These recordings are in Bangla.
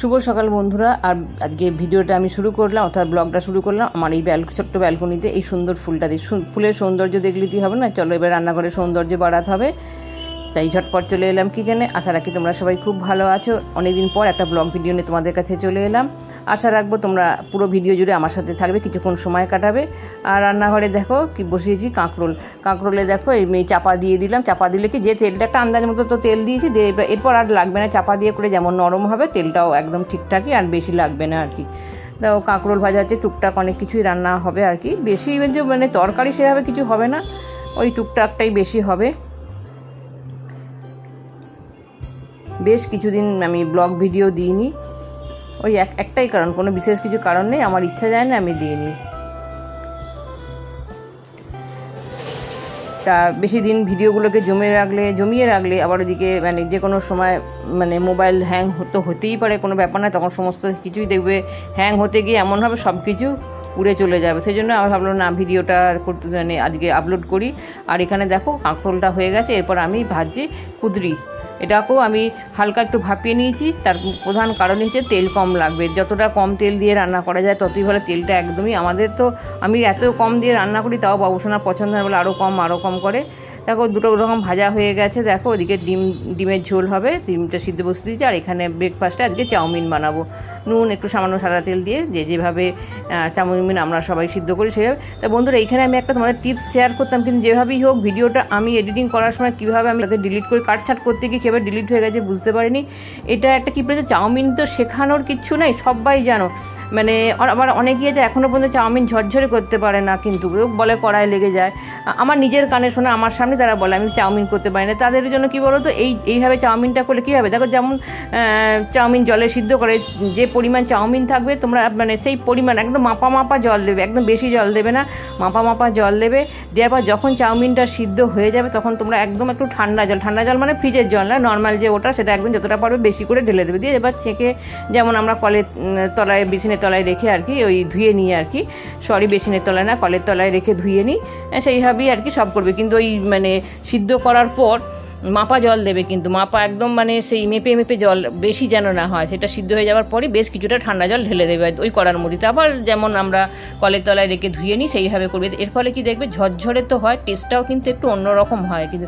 শুভ সকাল বন্ধুরা। আর আজকে ভিডিওটা আমি শুরু করলাম, অর্থাৎ ব্লগটা শুরু করলাম আমার এই ছোট্ট ব্যালকনিতে এই সুন্দর ফুলটা দিয়ে। ফুলের সৌন্দর্য দেখলেই হবে না, চলো এবার রান্নাঘরের সৌন্দর্য বাড়াতে হবে। তাই ঝটপট চলে এলাম কিচেনে। আশা রাখি তোমরা সবাই খুব ভালো আছো। অনেকদিন পর একটা ব্লগ ভিডিও নিয়ে তোমাদের কাছে চলে এলাম। আশা রাখবো তোমরা পুরো ভিডিও জুড়ে আমার সাথে থাকবে, কিছুক্ষণ সময় কাটাবে। আর রান্নাঘরে দেখো কি বসিয়েছি, কাঁকরোলে দেখো এই চাপা দিয়ে দিলাম। চাপা দিলে কি যে তেলটা একটা আন্দাজ মতো তো তেল দিয়েছি, এরপর আর লাগবে না। চাপা দিয়ে করে যেমন নরম হবে, তেলটাও একদম ঠিকঠাকই, আর বেশি লাগবে না আর কি। দেখো কাঁকরোল ভাজা হচ্ছে, টুকটাক অনেক কিছুই রান্না হবে আর কি। বেশি মানে তরকারি সেভাবে কিছু হবে না, ওই টুকটাকটাই বেশি হবে। বেশ কিছুদিন আমি ব্লগ ভিডিও দিইনি, ওই একটাই কারণ, কোনো বিশেষ কিছু কারণ নেই, আমার ইচ্ছা যায় না, আমি দিইনি। তা বেশি দিন ভিডিওগুলোকে জমিয়ে রাখলে আবার ওদিকে মানে যে কোনো সময় মানে মোবাইল হ্যাং হতেই পারে, কোনো ব্যাপার না। তখন সমস্ত কিছুই দেখবে হ্যাং হতে গিয়ে এমন হবে সব কিছু উড়ে চলে যাবে। সেই জন্য আমি ভাবলাম না, ভিডিওটা করতে মানে আজকে আপলোড করি। আর এখানে দেখো কাঁকরোলটা হয়ে গেছে। এরপর আমি ভাজছি কুঁদরি। এটাকেও আমি হালকা একটু ভাপিয়ে নিয়েছি। তার প্রধান কারণ হচ্ছে তেল কম লাগবে। যতটা কম তেল দিয়ে রান্না করা যায় ততই ভালো। তেলটা একদমই আমাদের তো, আমি এত কম দিয়ে রান্না করি, তাও বাবুসোনার পছন্দ হয় বলে আরও কম করে। দেখো দুটো রকম ভাজা হয়ে গেছে। দেখো ওদিকে ডিমের ঝোল হবে, ডিমটা সিদ্ধ বসে দিয়েছি। আর এখানে ব্রেকফাস্টে আজকে চাউমিন বানাবো, নুন একটু সামান্য সাদা তেল দিয়ে, যেভাবে চাউমিন আমরা সবাই সিদ্ধ করি সেভাবে। তা বন্ধুরা, এইখানে আমি একটা তোমাদের টিপস শেয়ার করতাম, কিন্তু যেভাবেই হোক ভিডিওটা আমি এডিটিং করার সময় কীভাবে আমি তাদের ডিলিট করে কাটছাট করতে গিয়ে কীভাবে ডিলিট হয়ে গেছে বুঝতে পারিনি। এটা একটা কী বলেছে, চাউমিন তো শেখানোর কিচ্ছু নেই, সবাই জানো। মানে আবার অনেকে যে এখনও পর্যন্ত চাউমিন ঝরঝরে করতে পারে না, কিন্তু বলে কড়াই লেগে যায়। আমার নিজের কানে শোনা, আমার সামনে তারা বলে আমি চাউমিন করতে পারি না। তাদের জন্য কী বলো তো, এইভাবে চাউমিনটা করলে কী হবে, দেখো যেমন চাউমিন জলে সিদ্ধ করে যে পরিমাণ চাউমিন থাকবে, তোমরা মানে সেই পরিমাণ একদম মাপা জল দেবে, একদম বেশি জল দেবে না, মাপা জল দেবে। দেওয়ার পর যখন চাউমিনটা সিদ্ধ হয়ে যাবে তখন তোমরা একদম একটু ঠান্ডা জল মানে ফ্রিজের জল না, নর্মাল যে ওটা, সেটা একদম যতটা পারবে বেশি করে ঢেলে দেবে। দিয়ে এবার ছেঁকে, যেমন আমরা কলের তলায় বেসিনের তলায় রেখে আর কি ওই ধুয়ে নিই আর কি, বেসিনের তলায় না, কলের তলায় রেখে ধুয়ে নিই, সেইভাবেই আর কি সব করবে। কিন্তু ওই মানে সিদ্ধ করার পর মাপা জল দেবে, কিন্তু মাপা একদম মানে সেই মেপে জল বেশি যেন না হয়। সেটা সিদ্ধ হয়ে যাওয়ার পরই বেশ কিছুটা ঠান্ডা জল ঢেলে দেবে ওই কড়ার মধ্যে। আবার যেমন আমরা কলের তলায় রেখে ধুয়ে নিই সেইভাবে করবে। এর ফলে কি দেখবে ঝরঝরে তো হয়, টেস্টটাও কিন্তু একটু অন্যরকম হয়। কিন্তু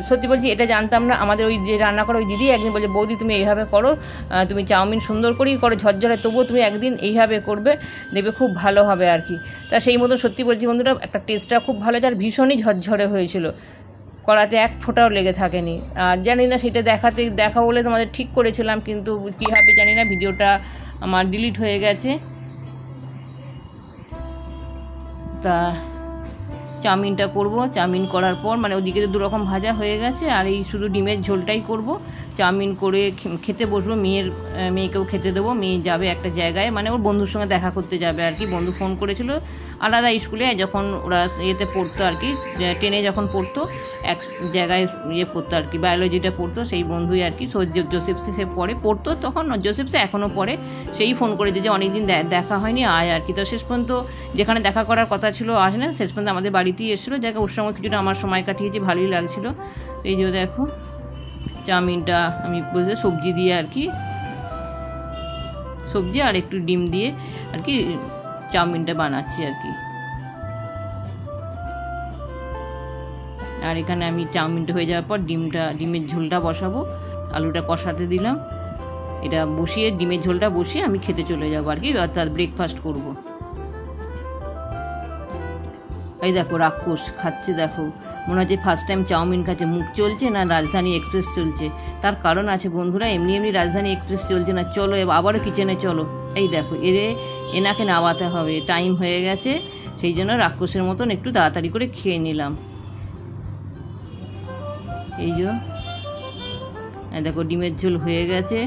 সত্যি বলছি, এটা জানতাম না। আমাদের ওই যে রান্না করো ওই দিদি একদিন বলছে, বৌদি তুমি এইভাবে করো, তুমি চাউমিন সুন্দর করেই করো ঝরঝরে, তবুও তুমি একদিন এইভাবে করবে, দেখবে খুব ভালো হবে আর কি। তা সেই মতো সত্যি বলছি বন্ধুরা, একটা টেস্টটা খুব ভালো, আর ভীষণই ঝরঝরে হয়েছিল, কড়াতে এক ফোঁটাও লেগে থাকেনি। আর জানি না সেটা দেখা বলে তোমাদের ঠিক করেছিলাম, কিন্তু কী হবে জানি না, ভিডিওটা আমার ডিলিট হয়ে গেছে। তা চাউমিনটা করব। চাউমিন করার পর মানে ওদিকে তো দুরকম ভাজা হয়ে গেছে, আর এই শুধু ডিমের ঝোলটাই করব। চাউমিন করে খেতে বসবো, মেয়েকেও খেতে দেবো। মেয়ে যাবে একটা জায়গায়, মানে ওর বন্ধুর সঙ্গে দেখা করতে যাবে আর কি। বন্ধু ফোন করেছিল আলাদা স্কুলে, যখন ওরা ইয়েতে পড়তো আর কি, 10 যখন পড়তো, এক জায়গায় পড়তো আর কি, বায়োলজিটা পড়তো, সেই বন্ধুই আর কি। জোসেফসে সে পড়তো তখন, জোসেফসে এখনও পড়ে। সেই ফোন করে যে অনেকদিন দেখা হয়নি, আয় আর কি। তো শেষ পর্যন্ত যেখানে দেখা করার কথা ছিল আসে না, শেষ পর্যন্ত আমাদের বাড়িতেই এসেছিলো। জায়গা ওর সঙ্গে কিছুটা আমার সময় কাটিয়েছি, ভালোই লাগছিলো। এই যে দেখো চাউমিনটা আমি বলছি সবজি দিয়ে আর কি, সবজি আর একটু ডিম দিয়ে আর কি চাউমিনটা বানাচ্ছি আর কি। আর এখানে আমি চাউমিনটা হয়ে যাওয়ার পর ডিমের ঝোলটা বসাবো, আলুটা কষাতে দিলাম। এটা বসিয়ে ডিমের ঝোলটা বসিয়ে আমি খেতে চলে যাবো আর কি, অর্থাৎ ব্রেকফাস্ট করব। এই দেখো রাক্ষস খাচ্ছে, দেখো মনে হচ্ছে ফার্স্ট টাইম চাউমিন খাচ্ছে। মুখ চলছে না রাজধানী এক্সপ্রেস চলছে, তার কারণ আছে বন্ধুরা। এমনি রাজধানী এক্সপ্রেস চলছে না, চলো আবারও কিচেনে চলো। এই দেখো এনাকে নামাতে হবে, টাইম হয়ে গেছে। সেই জন্য রাক্ষসের মতন একটু তাড়াতাড়ি করে খেয়ে নিলাম। এই যে দেখো ডিমের ঝোল হয়ে গেছে।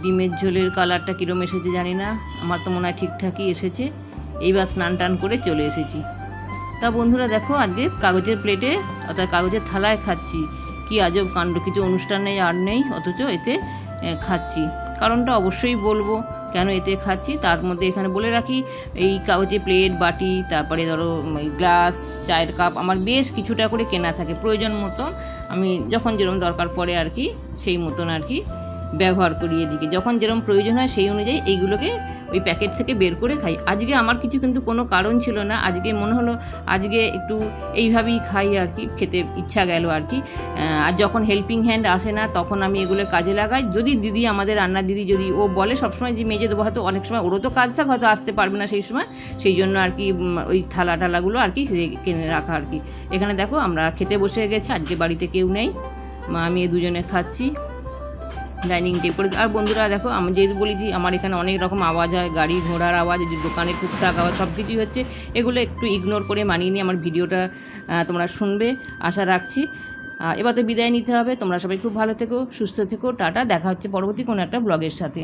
ডিমের ঝোলের কালারটা কীরকম এসেছে জানি না, আমার তো মনে হয় ঠিকঠাকই এসেছে। এইবার স্নান টান করে চলে এসেছি। তা বন্ধুরা দেখো, আজকে কাগজের প্লেটে অর্থাৎ কাগজের থালায় খাচ্ছি। কি আজব কাণ্ড, কিছু অনুষ্ঠান নেই আর নেই, অথচ এতে খাচ্ছি। কারণটা অবশ্যই বলবো কেন এতে খাচ্ছি। তার মধ্যে এখানে বলে রাখি, এই কাগজের প্লেট, বাটি, তারপরে ধরো গ্লাস, চায়ের কাপ আমার বেশ কিছুটা করে কেনা থাকে। প্রয়োজন মতন আমি যখন যেরকম দরকার পড়ে আর কি, সেই মতন আর কি ব্যবহার করি। এদিকে যখন যেরকম প্রয়োজন হয় সেই অনুযায়ী এইগুলোকে ওই প্যাকেট থেকে বের করে খাই। আজকে আমার কিছু কিন্তু কোনো কারণ ছিল না, আজকে মনে হলো আজকে একটু এইভাবেই খাই আর কি, খেতে ইচ্ছা গেল আর কি। আর যখন হেল্পিং হ্যান্ড আসে না তখন আমি এগুলো কাজে লাগাই। যদি দিদি, আমাদের রান্নার দিদি, যদি ও বলে সবসময় যে মেজে দেবো, হয়তো অনেক সময় ওরও তো কাজ থাকে, হয়তো আসতে পারবে না সেই সময়, সেই জন্য আর কি ওই থালা টালাগুলো আর কি কিনে রাখা আর কি। এখানে দেখো আমরা খেতে বসে গেছি, আজকে বাড়িতে কেউ নেই, আমি দুজনে খাচ্ছি ডাইনিং টেবিল। আর বন্ধুরা দেখো, আমি যেহেতু বলেছি আমার এখানে অনেক রকম আওয়াজ হয়, গাড়ি ঘোড়ার আওয়াজ, যে দোকানে টুকটাক আওয়াজ, সব কিছুই হচ্ছে। এগুলো একটু ইগনোর করে মানিয়ে নিয়ে আমার ভিডিওটা তোমরা শুনবে আশা রাখছি। এবার তো বিদায় নিতে হবে। তোমরা সবাই খুব ভালো থেকো, সুস্থ থেকো, টাটা। দেখা হচ্ছে পরবর্তী কোনো একটা ব্লগের সাথে।